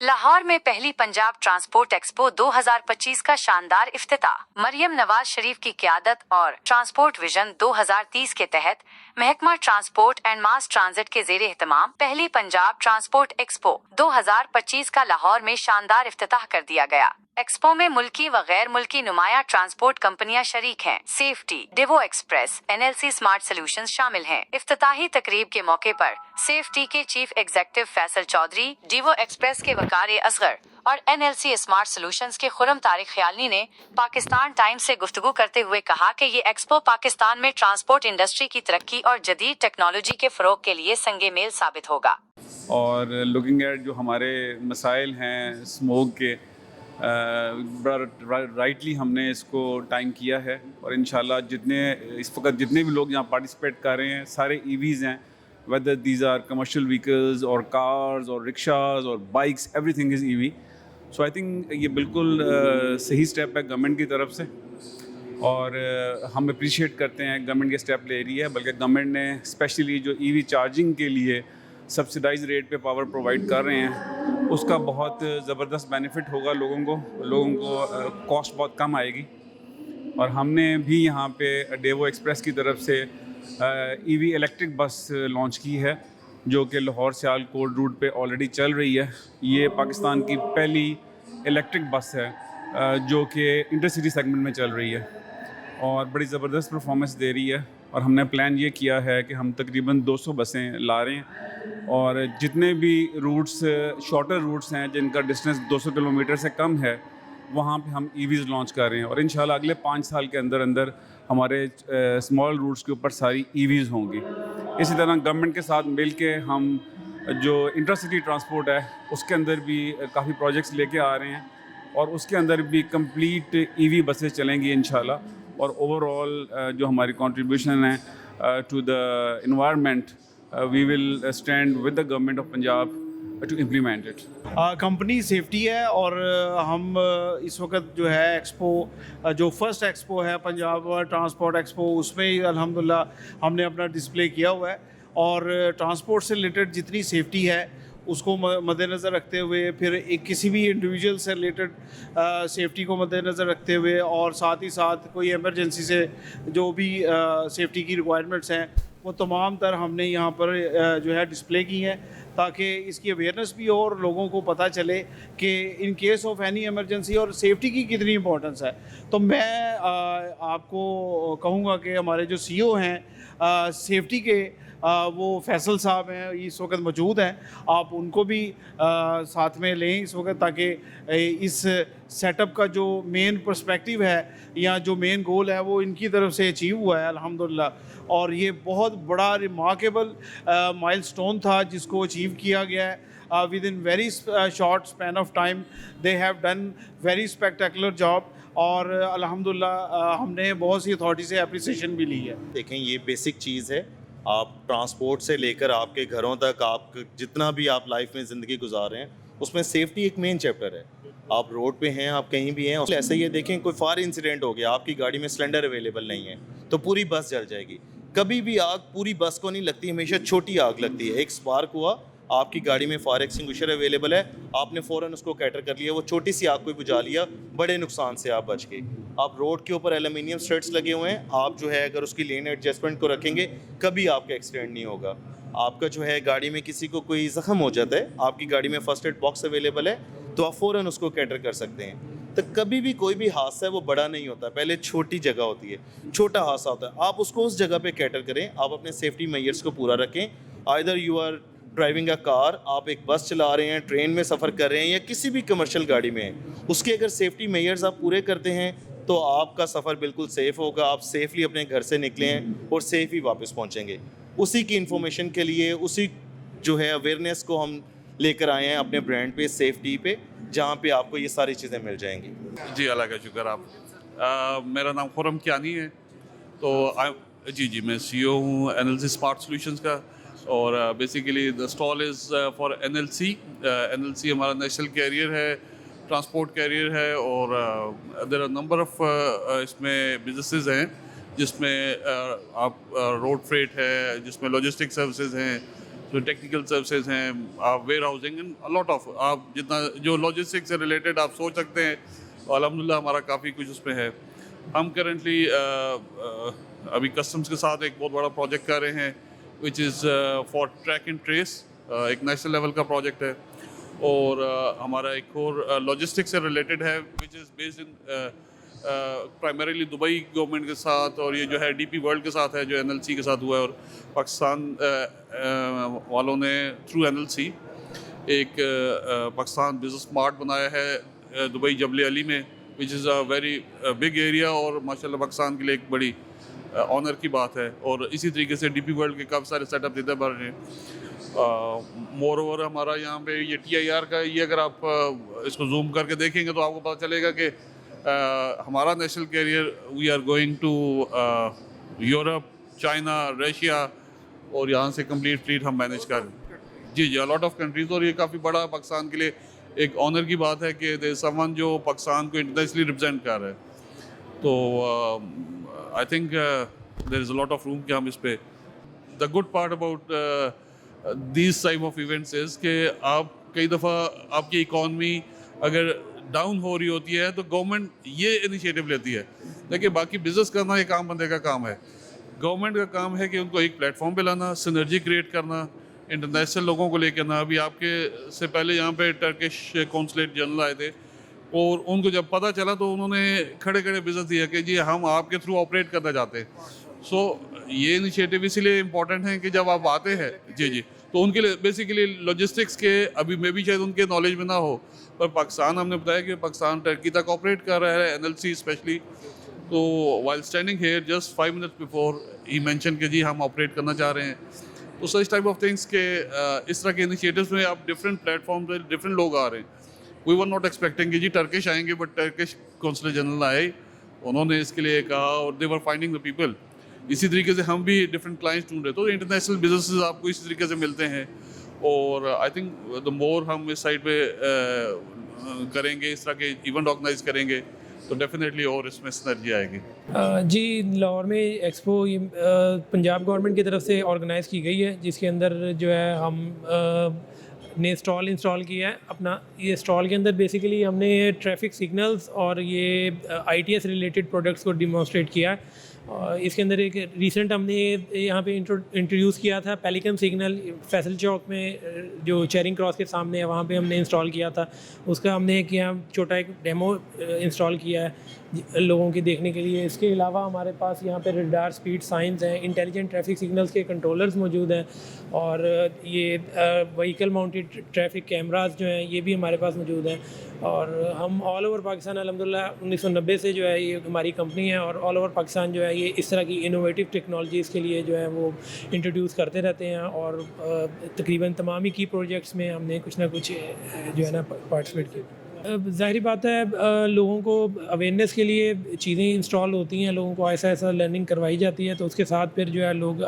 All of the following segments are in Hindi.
लाहौर में पहली पंजाब ट्रांसपोर्ट एक्सपो 2025 का शानदार इफ्तिताह। मरियम नवाज शरीफ की क़यादत और ट्रांसपोर्ट विजन 2030 के तहत महकमा ट्रांसपोर्ट एंड मास ट्रांजिट के ज़ेरे एहतमाम पहली पंजाब ट्रांसपोर्ट एक्सपो 2025 का लाहौर में शानदार इफ्तिताह कर दिया गया। एक्सपो में मुल्की व गैर मुल्की नुमाया ट्रांसपोर्ट कंपनियां शरीक हैं। Safety, Daewoo express, NLC smart solutions शामिल हैं। इफ्तिताही तकरीब के मौके पर सेफ्टी के chief executive Faisal Chaudhry, Daewoo express के वकार असगर और एनएलसी स्मार्ट सॉल्यूशंस के खुरम तारिक ख्यालनी ने पाकिस्तान टाइम्स से गुफ्तगू करते हुए कहा कि ये एक्सपो पाकिस्तान में ट्रांसपोर्ट इंडस्ट्री की तरक्की और जदीद टेक्नोलॉजी के फ़रोग के लिए संगे मेल साबित होगा। और लुकिंग एट जो हमारे मसाइल हैं स्मोक के, राइटली हमने इसको टाइम किया है और इंशाल्लाह इस वक्त जितने भी लोग यहाँ पार्टिसिपेट कर रहे हैं सारे ईवीज़ हैं, whether these are commercial vehicles और कार्स और रिक्शाज और bikes, everything is EV. So I think ये बिल्कुल सही स्टेप है गवर्नमेंट की तरफ से और हम अप्रिशिएट करते हैं गवर्नमेंट ये स्टेप ले रही है। बल्कि गवर्नमेंट ने स्पेशली जो ईवी चार्जिंग के लिए सब्सिडाइज रेट पे पावर प्रोवाइड कर रहे हैं उसका बहुत ज़बरदस्त बेनिफिट होगा लोगों को कॉस्ट बहुत कम आएगी। और हमने भी यहाँ पे डेवो एक्सप्रेस की तरफ से ईवी इलेक्ट्रिक बस लॉन्च की है जो कि लाहौर सियालकोट रूट पे ऑलरेडी चल रही है। ये पाकिस्तान की पहली इलेक्ट्रिक बस है जो कि इंटरसिटी सेगमेंट में चल रही है और बड़ी ज़बरदस्त परफॉर्मेंस दे रही है। और हमने प्लान ये किया है कि हम तकरीबन 200 बसें ला रहे हैं और जितने भी रूट्स शॉर्टर रूट्स हैं जिनका डिस्टेंस 200 किलोमीटर से कम है वहाँ पे हम ईवीज़ लॉन्च कर रहे हैं और इंशाल्लाह अगले 5 साल के अंदर अंदर हमारे स्मॉल रूट्स के ऊपर सारी ईवीज़ होंगी। इसी तरह गवर्नमेंट के साथ मिल के हम जो इंटरसिटी ट्रांसपोर्ट है उसके अंदर भी काफ़ी प्रोजेक्ट्स लेके आ रहे हैं और उसके अंदर भी कंप्लीट ईवी बसेस चलेंगी इंशाल्लाह। और ओवरऑल जो हमारी कंट्रीब्यूशन है to the environment, we will stand with the government of Punjab to implement it. Company safety है और हम इस वक्त जो है एक्सपो जो फर्स्ट एक्सपो है पंजाब ट्रांसपोर्ट एक्सपो उसमें ही अल्हम्दुलिल्लाह हमने अपना डिस्प्ले किया हुआ है और ट्रांसपोर्ट से रिलेटेड जितनी सेफ्टी है उसको मद्देनज़र रखते हुए फिर एक किसी भी इंडिविजुअल से रिलेटेड सेफ्टी को मद्देनज़र रखते हुए और साथ ही साथ कोई इमरजेंसी से जो भी सेफ्टी की रिक्वायरमेंट्स हैं वो तमाम तर हमने यहाँ पर जो है डिस्प्ले की हैं ताकि इसकी अवेयरनेस भी हो और लोगों को पता चले कि in case of any emergency और सेफ्टी की कितनी इंपॉर्टेंस है। तो मैं आपको कहूँगा कि हमारे जो सीईओ हैं सेफ्टी के वो फैसल साहब हैं इस वक्त मौजूद हैं, आप उनको भी साथ में लें इस वक्त ताकि इस सेटअप का जो मेन पर्सपेक्टिव है या जो मेन गोल है वो इनकी तरफ से अचीव हुआ है अल्हम्दुलिल्लाह। और ये बहुत बड़ा रिमार्केबल माइलस्टोन था जिसको अचीव किया गया है with in very short span of time. They have done very spectacular job और अल्हम्दुलिल्लाह हमने बहुत सी अथॉरिटी से अप्रिसिएशन भी ली है। देखें ये बेसिक चीज़ है, आप ट्रांसपोर्ट से लेकर आपके घरों तक आप जितना भी आप लाइफ में ज़िंदगी गुजार रहे हैं उसमें सेफ्टी एक मेन चैप्टर है। आप रोड पे हैं, आप कहीं भी हैं, ऐसे ये देखें कोई फायर इंसिडेंट हो गया, आपकी गाड़ी में सिलेंडर अवेलेबल नहीं है तो पूरी बस जल जाएगी। कभी भी आग पूरी बस को नहीं लगती, हमेशा छोटी आग लगती है। एक स्पार्क हुआ, आपकी गाड़ी में फायर एक्सटिंग्विशर अवेलेबल है, आपने फ़ौरन उसको कैटर कर लिया, वो छोटी सी आग को बुझा लिया, बड़े नुकसान से आप बच गए। आप रोड के ऊपर एल्युमिनियम स्ट्रेट्स लगे हुए हैं, आप जो है अगर उसकी लेन एडजस्टमेंट को रखेंगे कभी आपका एक्सीडेंट नहीं होगा। आपका जो है गाड़ी में किसी को कोई ज़ख्म हो जाता है, आपकी गाड़ी में फ़र्स्ट एड बॉक्स अवेलेबल है तो आप फ़ौरन उसको कैटर कर सकते हैं। तो कभी भी कोई भी हादसा है वो बड़ा नहीं होता, पहले छोटी जगह होती है, छोटा हादसा होता है, आप उसको उस जगह पे कैटर करें। आप अपने सेफ्टी मेजर्स को पूरा रखें। Either you are driving a car, आप एक बस चला रहे हैं, ट्रेन में सफ़र कर रहे हैं या किसी भी कमर्शियल गाड़ी में हैं, उसके अगर सेफ्टी मेजर्स आप पूरे करते हैं तो आपका सफ़र बिल्कुल सेफ़ होगा। आप सेफली अपने घर से निकले हैं और सेफ ही वापस पहुंचेंगे। उसी की इन्फॉर्मेशन के लिए उसी जो है अवेयरनेस को हम लेकर आए हैं अपने ब्रांड पे, सेफ्टी पे, जहाँ पे आपको ये सारी चीज़ें मिल जाएंगी। जी अल्लाह का शुक्र। आप मेरा नाम खुरम कियानी है तो जी मैं CEO हूँ एनएलसी स्मार्ट सॉल्यूशंस का और basically the stall is for NLC. NLC हमारा नेशनल कैरियर है, ट्रांसपोर्ट कैरियर है और देयर आर नंबर ऑफ इसमें बिजनेसेस हैं जिसमें आप रोड फ्रेट है, जिसमें लॉजिस्टिक सर्विसेज हैं, जो टेक्निकल सर्विसेज हैं, आप warehousing and lot of, आप जितना जो लॉजिस्टिक्स से रिलेटेड आप सोच सकते हैं, अल्हम्दुलिल्लाह हमारा काफ़ी कुछ उसमें है। हम करेंटली अभी कस्टम्स के साथ एक बहुत बड़ा प्रोजेक्ट कर रहे हैं which is for track and trace, एक नेशनल लेवल का प्रोजेक्ट है। और हमारा एक और लॉजिस्टिक्स से रिलेटेड है which is based in primarily Dubai government के साथ, और ये जो है डीपी वर्ल्ड के साथ है जो एनएलसी के साथ हुआ है, और पाकिस्तान वालों ने थ्रू एनएलसी एक पाकिस्तान बिजनेस स्मार्ट बनाया है दुबई जबल अली में, which is a very big area, और माशाल्लाह पाकिस्तान के लिए एक बड़ी ऑनर की बात है। और इसी तरीके से डीपी वर्ल्ड के काफ़ी सारे सेटअप इधर बन रहे हैं। मोर ओवर हमारा यहाँ पे ये TIR का, ये अगर आप इसको जूम करके देखेंगे तो आपको पता चलेगा कि हमारा national carrier we are going to Europe, China, Russia, और यहाँ से कंप्लीट फ्लीट हम मैनेज कर रहे हैं। जी जी, लॉट ऑफ कंट्रीज, और ये काफ़ी बड़ा पाकिस्तान के लिए एक ऑनर की बात है कि देयर समवन जो पाकिस्तान को इंटरनेशनली रिप्रेजेंट कर रहे हैं। तो I think there is a lot of room कि हम इस पे, the good part about these type of events is कि आप कई दफ़ा आपकी इकॉनमी अगर डाउन हो रही होती है तो गवर्नमेंट ये इनिशिएटिव लेती है। देखिए, बाकी बिजनेस करना एक आम बंदे का काम है, गवर्नमेंट का काम है कि उनको एक प्लेटफॉर्म पे लाना, सिनर्जी क्रिएट करना, इंटरनेशनल लोगों को लेकर आना। अभी आपके से पहले यहाँ पे टर्किश कौंसलेट जनरल आए थे, और उनको जब पता चला तो उन्होंने खड़े खड़े बिजनेस दिया कि जी हम आपके थ्रू ऑपरेट करना चाहते हैं। सो ये इनिशिएटिव इसीलिए इम्पोर्टेंट है कि जब आप आते हैं जी जी, तो उनके लिए बेसिकली लॉजिस्टिक्स के अभी मे भी शायद उनके नॉलेज में ना हो, पर पाकिस्तान हमने बताया कि पाकिस्तान टर्की तक ऑपरेट कर रहा है, एनएलसी स्पेशली। तो while standing here just 5 minutes before he mention कि जी हम ऑपरेट करना चाह रहे हैं। तो सच टाइप ऑफ थिंग्स के इस तरह के इनिशिएटिव्स में आप डिफरेंट प्लेटफॉर्म पे डिफरेंट लोग आ रहे हैं। वी वर नॉट एक्सपेक्टिंग कि जी टर्किश आएंगे, बट टर्किश कौंसलर जनरल आए, उन्होंने इसके लिए कहा, और दे वर फाइंडिंग द पीपल। इसी तरीके से हम भी डिफरेंट क्लाइंट्स ढूंढ रहे, तो इंटरनेशनल बिजनेसेस आपको इसी तरीके से मिलते हैं। और आई थिंक द मोर हम इस साइड पे करेंगे, इस तरह के इवेंट ऑर्गेनाइज करेंगे, तो डेफिनेटली और इसमें सिनर्जी आएगी। जी, लाहौर में एक्सपो पंजाब गवर्नमेंट की तरफ से ऑर्गेनाइज़ की गई है, जिसके अंदर जो है हम ने स्टॉल इंस्टॉल किया है अपना। ये स्टॉल के अंदर बेसिकली हमने ट्रैफिक सिग्नल्स और ये ITS रिलेटेड प्रोडक्ट्स को डिमॉन्स्ट्रेट किया है। और इसके अंदर एक रिसेंट हमने यहाँ पे इंट्रोड्यूस किया था पेलिकन सिग्नल, फैसल चौक में जो चेरिंग क्रॉस के सामने है, वहाँ पे हमने इंस्टॉल किया था। उसका हमने एक यहाँ छोटा एक डेमो इंस्टॉल किया है लोगों के देखने के लिए। इसके अलावा हमारे पास यहाँ पे रडार स्पीड साइंस हैं, इंटेलिजेंट ट्रैफिक सिग्नल्स के कंट्रोलर्स मौजूद हैं, और ये व्हीकल माउंटेड ट्रैफिक कैमरास जो हैं ये भी हमारे पास मौजूद हैं। और हम ऑल ओवर पाकिस्तान अल्हम्दुलिल्लाह 1990 से जो है ये हमारी कंपनी है, और ऑल ओवर पाकिस्तान जो है ये इस तरह की इनोवेटिव टेक्नोलॉजीज़ के लिए जो है वो इंट्रोड्यूस करते रहते हैं। और तकरीबन तमाम ही की प्रोजेक्ट्स में हमने कुछ ना कुछ जो है ना पार्टिसिपेट किया। ज़ाहिर बात है लोगों को अवेयरनेस के लिए चीज़ें इंस्टॉल होती हैं, लोगों को ऐसा लर्निंग करवाई जाती है, तो उसके साथ फिर जो है लोग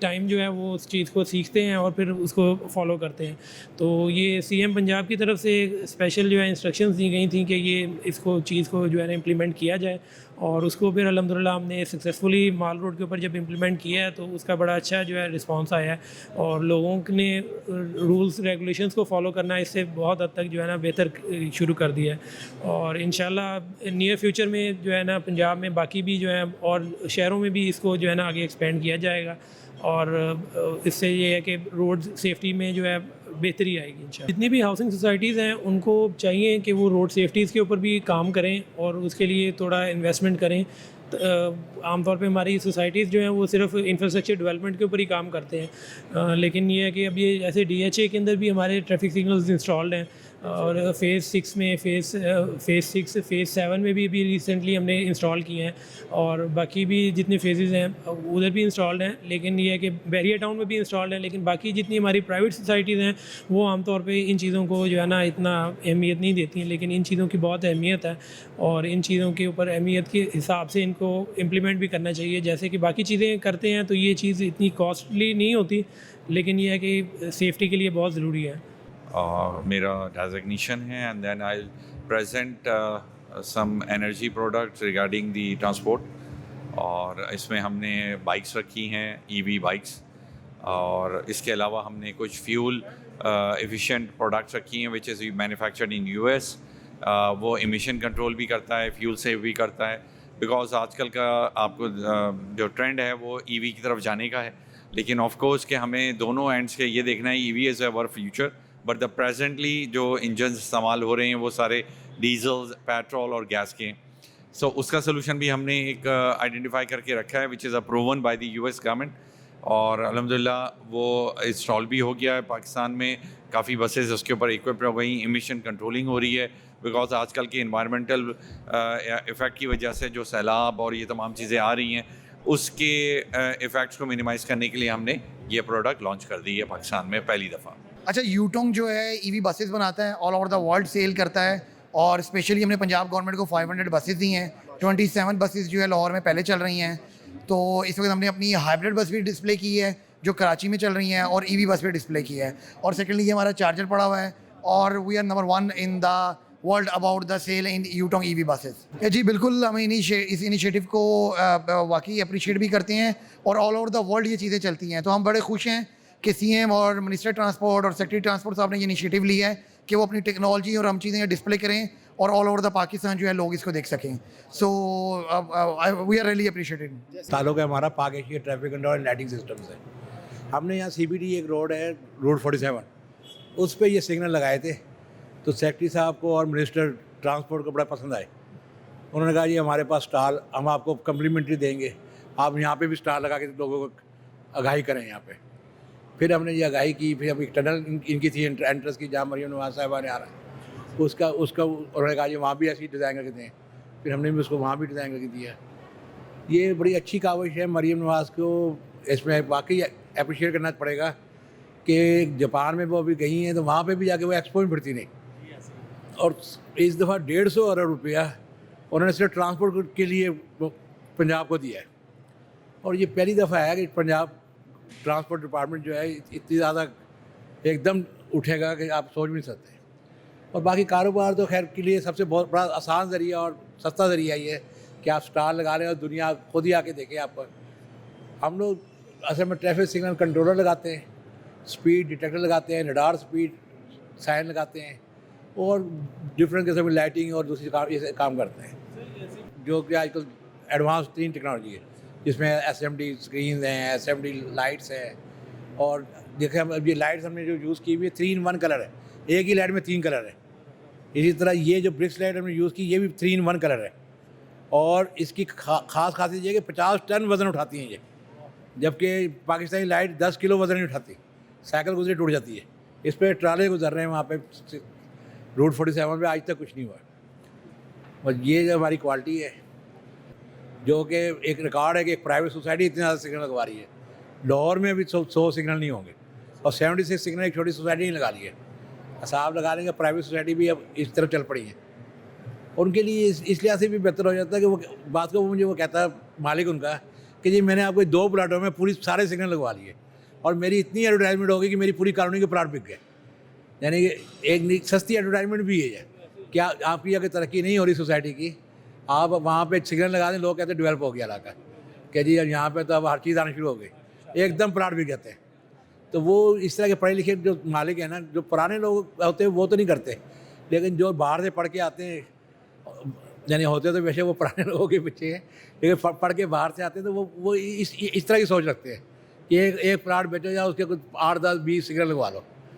टाइम जो है वो उस चीज़ को सीखते हैं और फिर उसको फॉलो करते हैं। तो ये CM पंजाब की तरफ से स्पेशल जो है इंस्ट्रक्शंस दी गई थी कि ये इसको चीज़ को जो है ना इम्प्लीमेंट किया जाए, और उसको फिर अल्हम्दुलिल्लाह हमने सक्सेसफुली माल रोड के ऊपर जब इम्प्लीमेंट किया है तो उसका बड़ा अच्छा जो है रिस्पांस आया है, और लोगों ने रूल्स रेगुलेशंस को फॉलो करना इससे बहुत हद तक जो है ना बेहतर शुरू कर दिया है। और इंशाल्लाह नियर फ्यूचर में जो है ना पंजाब में बाकी भी जो है और शहरों में भी इसको जो है ना आगे एक्सपेंड किया जाएगा, और इससे ये है कि रोड सेफ्टी में जो है बेहतरी आएगी इंशाल्लाह। जितनी भी हाउसिंग सोसाइटीज़ हैं उनको चाहिए कि वो रोड सेफ्टीज़ के ऊपर भी काम करें और उसके लिए थोड़ा इन्वेस्टमेंट करें। आमतौर पे हमारी सोसाइटीज़ जो हैं वो सिर्फ इंफ्रास्ट्रक्चर डेवलपमेंट के ऊपर ही काम करते हैं, लेकिन ये है कि अब ये जैसे DHA के अंदर भी हमारे ट्रैफिक सिग्नल्स इंस्टॉल्ड हैं, और फेज़ 6 में फेज़ 7 में भी अभी रिसेंटली हमने इंस्टॉल किए हैं, और बाकी भी जितने फेजेज़ हैं उधर भी इंस्टॉल्ड हैं। लेकिन ये है कि बैरियर टाउन में भी इंस्टॉल्ड हैं, लेकिन बाकी जितनी हमारी प्राइवेट सोसाइटीज़ हैं वो आमतौर पे इन चीज़ों को जो है ना इतना अहमियत नहीं देती हैं, लेकिन इन चीज़ों की बहुत अहमियत है, और इन चीज़ों के ऊपर अहमियत के हिसाब से इनको इम्प्लीमेंट भी करना चाहिए। जैसे कि बाकी चीज़ें करते हैं तो ये चीज़ इतनी कॉस्टली नहीं होती, लेकिन ये है कि सेफ्टी के लिए बहुत ज़रूरी है। मेरा डेजिग्नेशन है, and then I present some energy products regarding the transport. और इसमें हमने बाइक्स रखी हैं, EV बाइक्स, और इसके अलावा हमने कुछ फ्यूल एफिशिएंट प्रोडक्ट्स रखी हैं which is manufactured in US. वो एमिशन कंट्रोल भी करता है, फ्यूल सेव भी करता है, बिकॉज आजकल का आपको जो ट्रेंड है वो ईवी की तरफ जाने का है। लेकिन ऑफ कोर्स कि हमें दोनों एंड्स के ये देखना है, EV is our future, but the presently जो इंजन इस्तेमाल हो रहे हैं वो सारे डीजल, पेट्रोल और गैस के हैं। सो उसका सोल्यूशन भी हमने एक आइडेंटिफाई करके रखा है which is approved by the US government, और अल्हम्दुलिल्लाह वो इंस्टॉल भी हो गया है पाकिस्तान में। काफ़ी बसेस उसके ऊपर इक्विप्ड हो गई, एमिशन कंट्रोलिंग हो रही है, बिकॉज आजकल के इन्वायरमेंटल इफ़ेक्ट की वजह से जो सैलाब और ये तमाम चीज़ें आ रही हैं उसके इफ़ेक्ट्स को मिनिमाइज़ करने के लिए हमने ये प्रोडक्ट लॉन्च कर दी है पाकिस्तान में पहली दफ़ा। अच्छा, यूटोंग जो है ईवी बसेस बनाता है, all over the world sale करता है, और स्पेशली हमने पंजाब गवर्नमेंट को 500 बसेस दी हैं। 27 बसेस जो है लाहौर में पहले चल रही हैं। तो इस वक्त हमने अपनी हाइब्रिड बस भी डिस्प्ले की है जो कराची में चल रही हैं, और ईवी बस भी डिस्प्ले की है। और सेकेंडली ये हमारा चार्जर पड़ा हुआ है, और we are number 1 in the world about the sale in Yutong EV buses. जी बिल्कुल, हम इस इनिशिएटिव को वाकई अप्रिशिएट भी करते हैं, और ऑल ओवर द वर्ल्ड ये चीज़ें चलती हैं। तो हम बड़े खुश हैं कि सीएम और मिनिस्टर ट्रांसपोर्ट और सेक्रेटरी ट्रांसपोर्ट साहब ने ये इनिशिएटिव लिया है कि वो अपनी टेक्नोलॉजी और हम चीज़ें डिस्प्ले करें और ऑल ओवर द पाकिस्तान जो है लोग इसको देख सकें। So we are really appreciated. सालों का हमारा Pak Asia traffic control and lighting systems है। हमने यहाँ CBD एक रोड है, रोड 47, उस पर ये सिग्नल लगाए थे, तो सेक्रेटरी साहब को और मिनिस्टर ट्रांसपोर्ट को बड़ा पसंद आए। उन्होंने कहा जी हमारे पास स्टॉल हम आपको कम्प्लीमेंट्री देंगे, आप यहाँ पे भी स्टॉल लगा के लोगों को आगाही करें यहाँ पे। फिर हमने ये आगाही की, फिर अब एक टनल इनकी थी एंट्रेंस की, जहाँ मरियम नवाज साहिबा ने आ रहा है उसका उन्होंने कहा जी वहाँ भी ऐसी डिज़ाइन करके दें। फिर हमने भी उसको वहाँ भी डिज़ाइन करके दिया। ये बड़ी अच्छी काविश है मरियम नवाज को, इसमें वाकई अप्रिशिएट करना पड़ेगा कि जापान में वो अभी गई हैं तो वहाँ पे भी जाके वो एक्सपो में फिरती नहीं, और इस दफ़ा 150 अरब रुपया उन्होंने सिर्फ ट्रांसपोर्ट के लिए पंजाब को दिया है। और ये पहली दफ़ा है कि पंजाब ट्रांसपोर्ट डिपार्टमेंट जो है इतनी ज़्यादा एकदम उठेगा कि आप सोच भी नहीं सकते। और बाकी कारोबार तो खैर के लिए सबसे बहुत बड़ा आसान ज़रिया और सस्ता ज़रिया ये है कि आप स्टॉल लगा लें और दुनिया खुद ही आके देखें आप पर। हम लोग असल में ट्रैफिक सिग्नल कंट्रोलर लगाते हैं, स्पीड डिटेक्टर लगाते हैं, रडार स्पीड साइन लगाते हैं, और डिफरेंट किस्म की लाइटिंग और दूसरी काम करते हैं, जो कि आजकल एडवांस 3 टेक्नोलॉजी है, जिसमें SMD स्क्रीन हैं, SMD लाइट्स हैं। और देखें अब ये लाइट्स हमने जो यूज़ की हुई है 3 in 1 कलर है, एक ही लाइट में 3 कलर है। इसी तरह ये जो ब्रिक्स लाइट हमने यूज़ की ये भी 3 in 1 कलर है, और इसकी खास खासियत ये है कि 50 टन वज़न उठाती हैं ये, जबकि पाकिस्तानी लाइट 10 किलो वज़न नहीं उठाती, साइकिल गुजरे टूट जाती है। इस पर ट्राले गुजर रहे हैं वहाँ पे रोड 47 पे, आज तक कुछ नहीं हुआ। और ये जो हमारी क्वालिटी है, जो कि एक रिकॉर्ड है कि एक प्राइवेट सोसाइटी इतने ज़्यादा सिग्नल लगवा रही है। लाहौर में भी 100 सिग्नल नहीं होंगे, और 76 सिग्नल एक छोटी सोसाइटी नहीं लगा ली है। साहब लगा लेंगे, प्राइवेट सोसाइटी भी अब इस तरफ चल पड़ी है। उनके लिए इस लिहाज से भी बेहतर हो जाता है कि वो बात को मुझे वो कहता है मालिक उनका कि जी मैंने आपको 2 प्लाटों में पूरी सारे सिग्नल लगवा लिए, और मेरी इतनी एडवर्टाइजमेंट होगी कि मेरी पूरी कॉलोनी के प्लाट बिक गए। यानी कि एक सस्ती एडवर्टाइजमेंट भी है क्या आपकी अगर तरक्की नहीं हो रही सोसाइटी की, आप वहाँ पे सिग्नल लगा दें, लोग कहते हैं डेवलप हो गया इलाका, कि जी यहाँ पे तो अब हर चीज़ आनी शुरू हो गई, एकदम प्लाट बिक जाते हैं। तो वो इस तरह के पढ़े लिखे जो मालिक हैं ना, जो पुराने लोग होते हैं वो तो नहीं करते, लेकिन जो बाहर से पढ़ के आते हैं, यानी होते तो वैसे वो पुराने लोगों के पीछे हैं, लेकिन पढ़ के बाहर से आते हैं, तो वो इस तरह की सोच रखते हैं कि एक प्लाट बेचो या उसके कुछ 8, 10, 20 सिग्नल लगवा लो।